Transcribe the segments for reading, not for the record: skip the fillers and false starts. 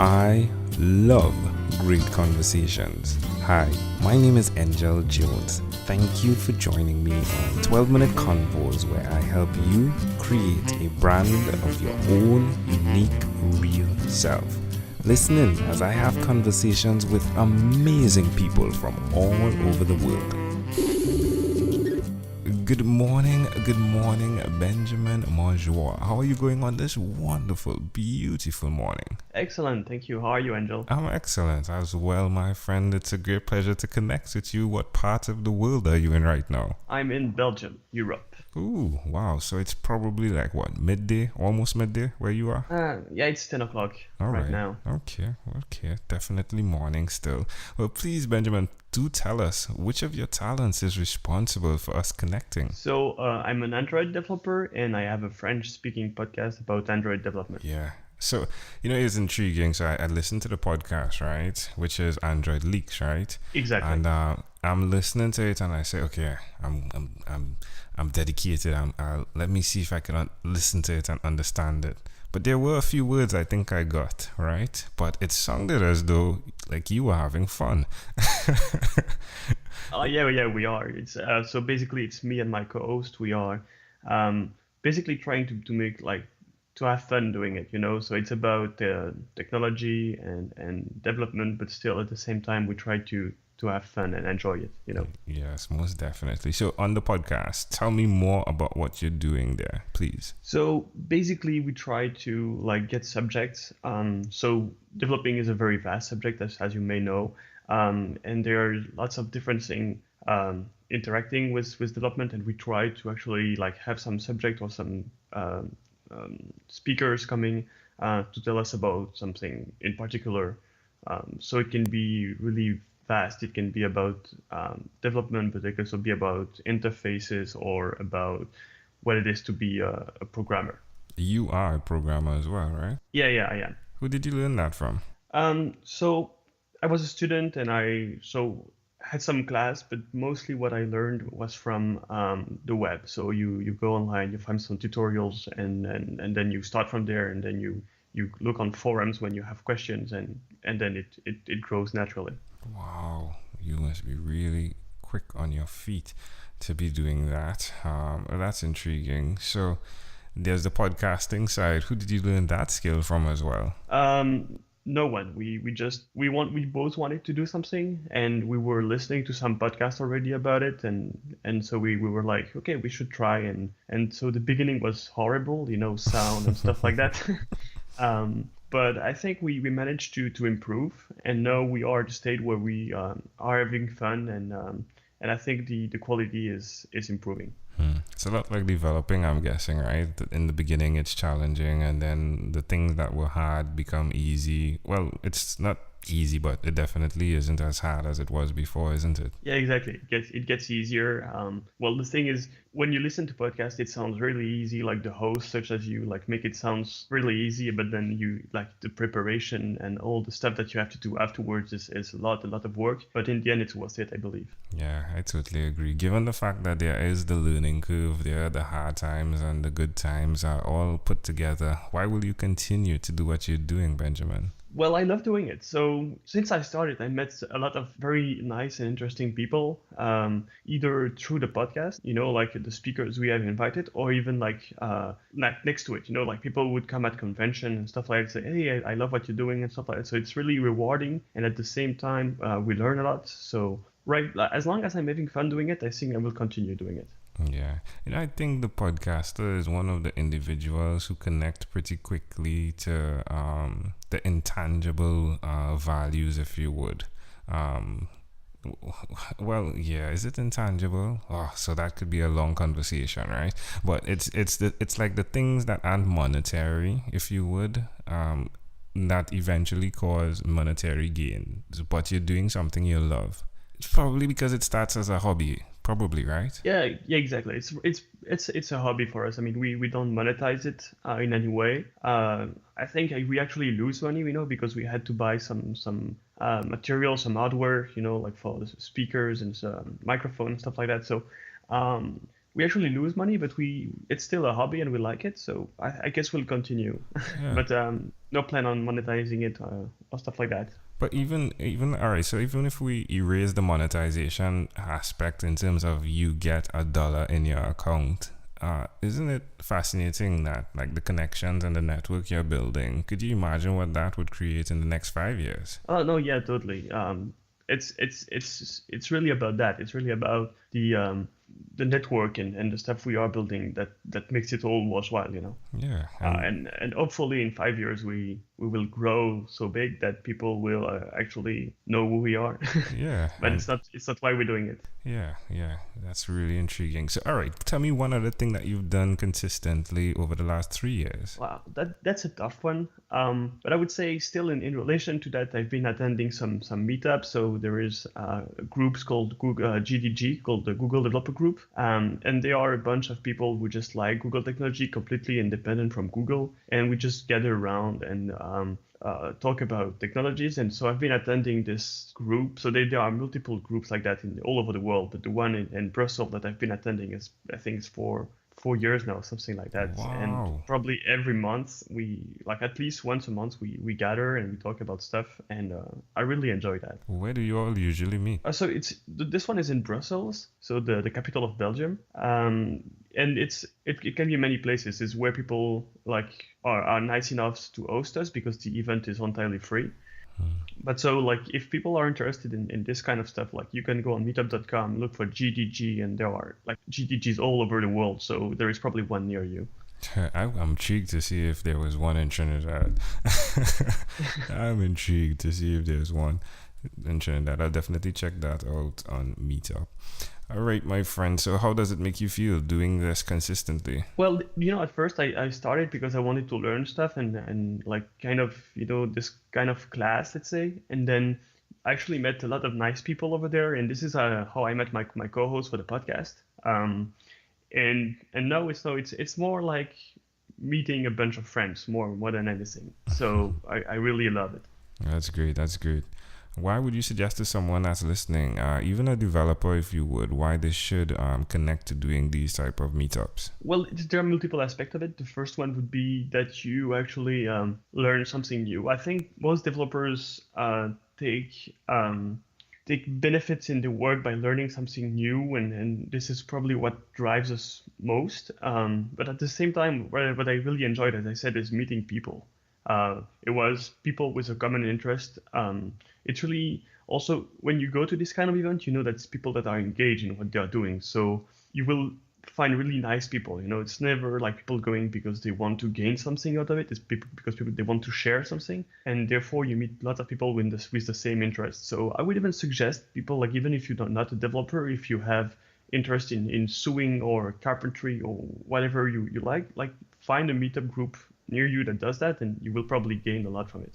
I love great conversations. Hi, my name is Angel Jones. Thank you for joining me on 12-minute convos where I help you create a brand of your own unique, real self. Listen in as I have conversations with amazing people from all over the world. Good morning, Benjamin Monjoie. How are you going on this wonderful, beautiful morning? Excellent, thank you. How are you, Angel? I'm excellent as well, my friend. It's a great pleasure to connect with you. What part of the world are you in right now? I'm in Belgium, Europe. Ooh, wow. So it's probably like what, midday, almost midday where you are? Yeah, it's 10 o'clock All right right. now. Okay. Definitely morning still. Well, please, Benjamin, do tell us which of your talents is responsible for us connecting. So, I'm an Android developer and I have a French-speaking podcast about Android development. Yeah. So, it's intriguing. So I listened to the podcast, right? Which is Android Leaks, right? Exactly. And I'm listening to it and I say, okay, I'm dedicated. Let me see if I can listen to it and understand it. But there were a few words I think I got, right? But it sounded as though like you were having fun. Yeah, we are. It's so basically it's me and my co-host. We are basically trying to make to have fun doing it, you know. So it's about technology and development, but still at the same time we try to have fun and enjoy it, you know. Yes, most definitely. So on the podcast, tell me more about what you're doing there, please. So basically, we try to get subjects. So developing is a very vast subject, as you may know, and there are lots of different things interacting with development, and we try to actually have some subject or some speakers coming to tell us about something in particular. So it can be really vast. It can be about development, but it can also be about interfaces or about what it is to be a programmer. You are a programmer as well, right? Yeah, I am. Who did you learn that from? So I was a student and I had some class, but mostly what I learned was from the web. So you go online, you find some tutorials, and then you start from there, and then you look on forums when you have questions, and then it grows naturally. Wow, you must be really quick on your feet to be doing that. That's intriguing. So there's the podcasting side. Who did you learn that skill from as well? No one. We both wanted to do something, and we were listening to some podcasts already about it, and so we were like, okay, we should try, and so the beginning was horrible, you know, sound and stuff like that. But I think we managed to improve, and now we are at the state where we are having fun, and I think the quality is improving. It's a lot like developing, I'm guessing, right? In the beginning, it's challenging, and then the things that were hard become easy. Well, it's not easy, but it definitely isn't as hard as it was before, isn't it? Yeah, exactly. It gets easier. Well, the thing is, when you listen to podcasts, it sounds really easy. Like the host, such as you, make it sounds really easy, but then you the preparation and all the stuff that you have to do afterwards is a lot of work. But in the end, it's worth it, I believe. Yeah, I totally agree. Given the fact that there is the learning curve, there are the hard times and the good times are all put together, why will you continue to do what you're doing, Benjamin? Well, I love doing it. So since I started, I met a lot of very nice and interesting people, either through the podcast, you know, like the speakers we have invited, or even next to it, you know, like people would come at convention and stuff like that, say, hey, I love what you're doing and stuff like that. So it's really rewarding, and at the same time, we learn a lot. So right, as long as I'm having fun doing it, I think I will continue doing it. Yeah, and I think the podcaster is one of the individuals who connect pretty quickly to the intangible values, if you would. Um, well, yeah, is it intangible? Oh, so that could be a long conversation, right? But it's like the things that aren't monetary, if you would, that eventually cause monetary gain. But you're doing something you love. It's probably because it starts as a hobby. Probably, right? Yeah, exactly. It's a hobby for us. I mean, we don't monetize it in any way. I think we actually lose money, you know, because we had to buy some material, some hardware, you know, like for the speakers and some microphone and stuff like that. So we actually lose money, but it's still a hobby and we like it. So I guess we'll continue, Yeah. but no plan on monetizing it or stuff like that. But even all right, so even if we erase the monetization aspect in terms of you get $1 in your account, isn't it fascinating that like the connections and the network you're building? Could you imagine what that would create in the next 5 years? Oh no, yeah, totally. It's really about that. It's really about the network and the stuff we are building that makes it all worthwhile, you know. Yeah, And hopefully in 5 years we will grow so big that people will actually know who we are. yeah, But and it's not why we're doing it. yeah, that's really intriguing. So, all right, tell me one other thing that you've done consistently over the last 3 years. Wow, that's a tough one. But I would say still in relation to that, I've been attending some meetups. So there is groups called Google, GDG, called the Google Developer Group, and they are a bunch of people who just like Google technology, completely independent from Google, and we just gather around and talk about technologies. And so I've been attending this group. So there are multiple groups like that all over the world, but the one in Brussels that I've been attending is, I think, it's for 4 years now, something like that. And Wow. probably every month like at least once a month we gather and we talk about stuff, and I really enjoy that. Where do you all usually meet? So this one is in Brussels, so the capital of Belgium, and it can be many places. It's where people like are nice enough to host us because the event is entirely free. But so like if people are interested in this kind of stuff, like you can go on meetup.com, look for GDG, and there are like GDGs all over the world. So there is probably one near you. I'm intrigued to see if there was one in Trinidad. I'm intrigued to see if there's one in Trinidad. I'll definitely check that out on Meetup. All right, my friend. So, how does it make you feel doing this consistently? Well, at first I started because I wanted to learn stuff and like kind of, this kind of class, let's say. And then I actually met a lot of nice people over there. And this is how I met my co-host for the podcast. And now it's more like meeting a bunch of friends more than anything. So I really love it. That's great. That's great. Why would you suggest to someone that's listening, even a developer, if you would, why they should connect to doing these type of meetups? Well, there are multiple aspects of it. The first one would be that you actually learn something new. I think most developers take benefits in the work by learning something new, and this is probably what drives us most. But at the same time, what I really enjoyed, as I said, is meeting people. It was people with a common interest. It's really also when you go to this kind of event, that it's people that are engaged in what they are doing. So you will find really nice people. It's never like people going because they want to gain something out of it. It's because they want to share something, and therefore you meet lots of people with the same interest. So I would even suggest people, like, even if you're not a developer, if you have interest in sewing or carpentry or whatever you like find a meetup group near you that does that, and you will probably gain a lot from it.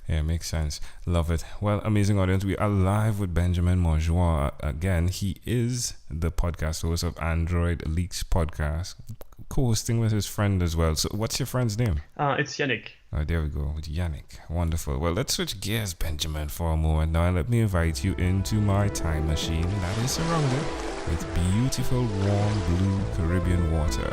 Yeah, makes sense. Love it. Well, amazing audience. We are live with Benjamin Monjoie. Again, he is the podcast host of Android Leaks podcast, co-hosting with his friend as well. So what's your friend's name? It's Yannick. Oh, there we go, with Yannick. Wonderful. Well, let's switch gears, Benjamin, for a moment now, and let me invite you into my time machine that is surrounded with beautiful, warm, blue Caribbean water.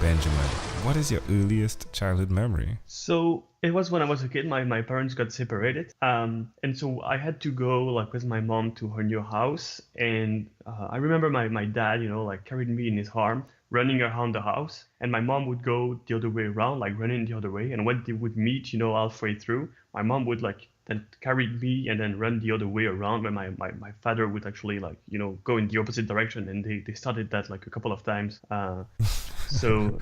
Benjamin, what is your earliest childhood memory? So it was when I was a kid. My parents got separated, and so I had to go like with my mom to her new house. And I remember my dad, carried me in his arm, running around the house, and my mom would go the other way around, like running the other way. And when they would meet, halfway through, my mom would then carry me and then run the other way around, where my father would actually go in the opposite direction. And they started that like a couple of times. So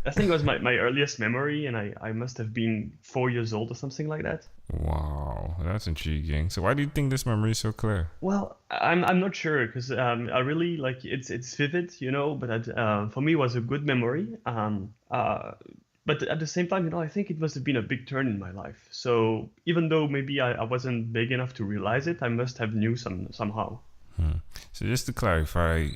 I think it was my earliest memory, and I must have been 4 years old or something like that. Wow, that's intriguing. So why do you think this memory is so clear? Well, I'm not sure, because I really like it's vivid, but for me it was a good memory. But at the same time, I think it must have been a big turn in my life. So even though maybe I wasn't big enough to realize it, I must have knew somehow. So just to clarify,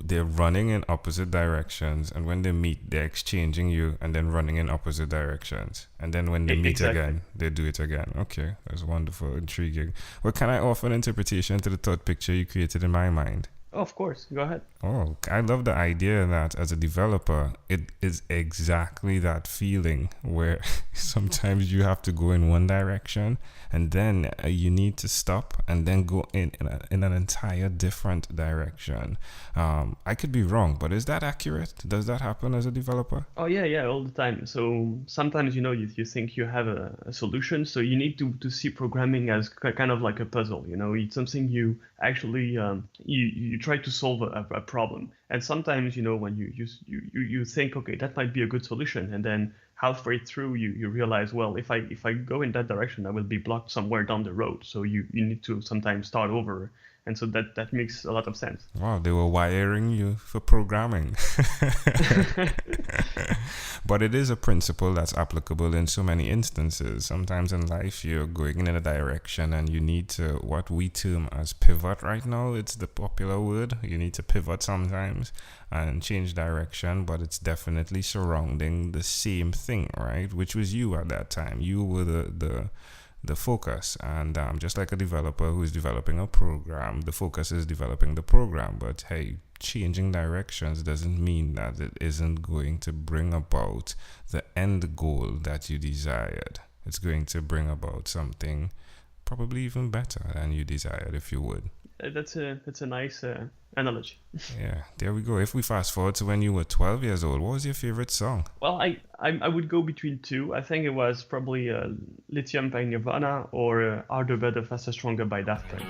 they're running in opposite directions, and when they meet, they're exchanging you and then running in opposite directions. And then when they meet Exactly. again, they do it again. Okay, that's wonderful, intriguing. Well, can I offer an interpretation to the thought picture you created in my mind? Oh, of course. Go ahead. Oh, I love the idea that as a developer, it is exactly that feeling where sometimes you have to go in one direction and then you need to stop and then go in an entire different direction. I could be wrong, but is that accurate? Does that happen as a developer? Oh yeah, all the time. So sometimes you think you have a solution, so you need to see programming as kind of like a puzzle. It's something you actually you try to solve a problem. And sometimes when you think, okay, that might be a good solution, and then halfway through you realize, well, if I go in that direction, I will be blocked somewhere down the road. So you need to sometimes start over. And so that makes a lot of sense. Wow, they were wiring you for programming. But it is a principle that's applicable in so many instances. Sometimes in life, you're going in a direction and you need to, what we term as pivot right now, it's the popular word. You need to pivot sometimes and change direction, but it's definitely surrounding the same thing, right? Which was you at that time. You were the focus, and just like a developer who is developing a program, the focus is developing the program. But hey, changing directions doesn't mean that it isn't going to bring about the end goal that you desired. It's going to bring about something probably even better than you desired, if you would. That's a nice analogy. Yeah, there we go. If we fast forward to when you were 12 years old, what was your favorite song? Well, I would go between two. I think it was probably Lithium by Nirvana or Harder, Better, Faster, Stronger by Daft Punk.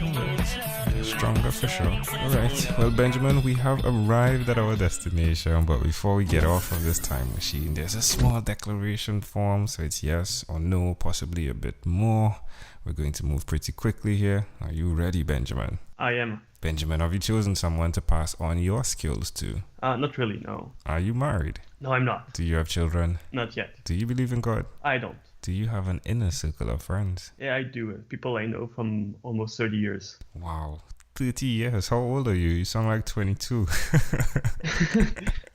Alright. Stronger for sure. Alright. Well, Benjamin, we have arrived at our destination, but before we get off of this time machine, there's a small declaration form. So it's yes or no, possibly a bit more. We're going to move pretty quickly here. Are you ready, Benjamin? I am. Benjamin, have you chosen someone to pass on your skills to? Not really, no. Are you married? No, I'm not. Do you have children? Not yet. Do you believe in God? I don't. Do you have an inner circle of friends? Yeah, I do. People I know from almost 30 years. Wow. 30 years. How old are you? You sound like 22.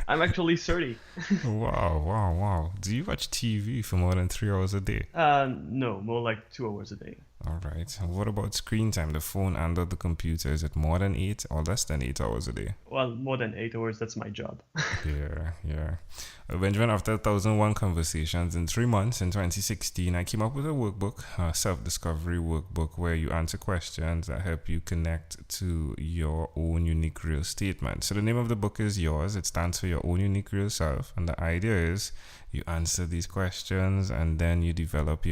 I'm actually 30. Wow. Do you watch TV for more than 3 hours a day? No, more like 2 hours a day. All right. And what about screen time? The phone and the computer, is it more than 8 or less than 8 hours a day? Well, more than 8 hours, that's my job. Yeah. Well, Benjamin, after 1,001 conversations in 3 months in 2016, I came up with a workbook, a self-discovery workbook, where you answer questions that help you connect to your own unique real statement. So the name of the book is Yours. It stands for Your Own Unique Real Self. And the idea is you answer these questions and then you develop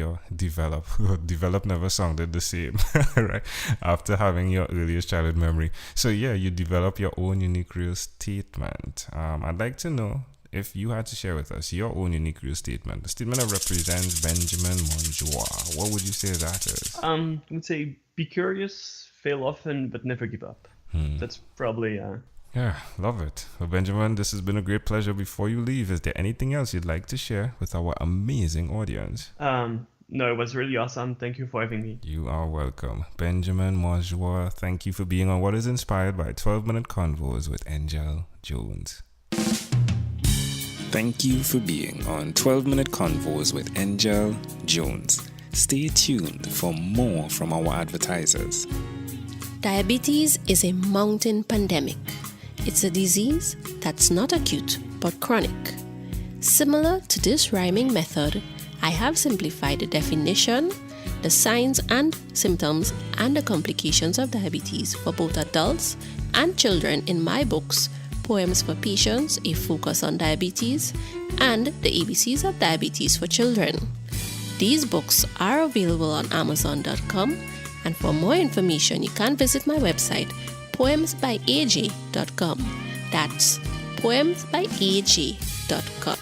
never sounded the same, right? After having your earliest childhood memory. So yeah, you develop your own unique real statement. I'd like to know if you had to share with us your own unique real statement, the statement that represents Benjamin Monjoie. What would you say that is? I would say be curious, fail often, but never give up. That's probably... Yeah, love it. Well, Benjamin, this has been a great pleasure. Before you leave, is there anything else you'd like to share with our amazing audience? No, it was really awesome. Thank you for having me. You are welcome. Benjamin Monjoie, thank you for being on what is inspired by 12-Minute Convos with Angel Jones. Thank you for being on 12-Minute Convos with Angel Jones. Stay tuned for more from our advertisers. Diabetes is a mountain pandemic. It's a disease that's not acute but chronic. Similar to this rhyming method, I have simplified the definition, the signs and symptoms, and the complications of diabetes for both adults and children in my books, Poems for Patients, A Focus on Diabetes, and The ABCs of Diabetes for Children. These books are available on Amazon.com, and for more information, you can visit my website, poemsbyaj.com. That's poemsbyaj.com.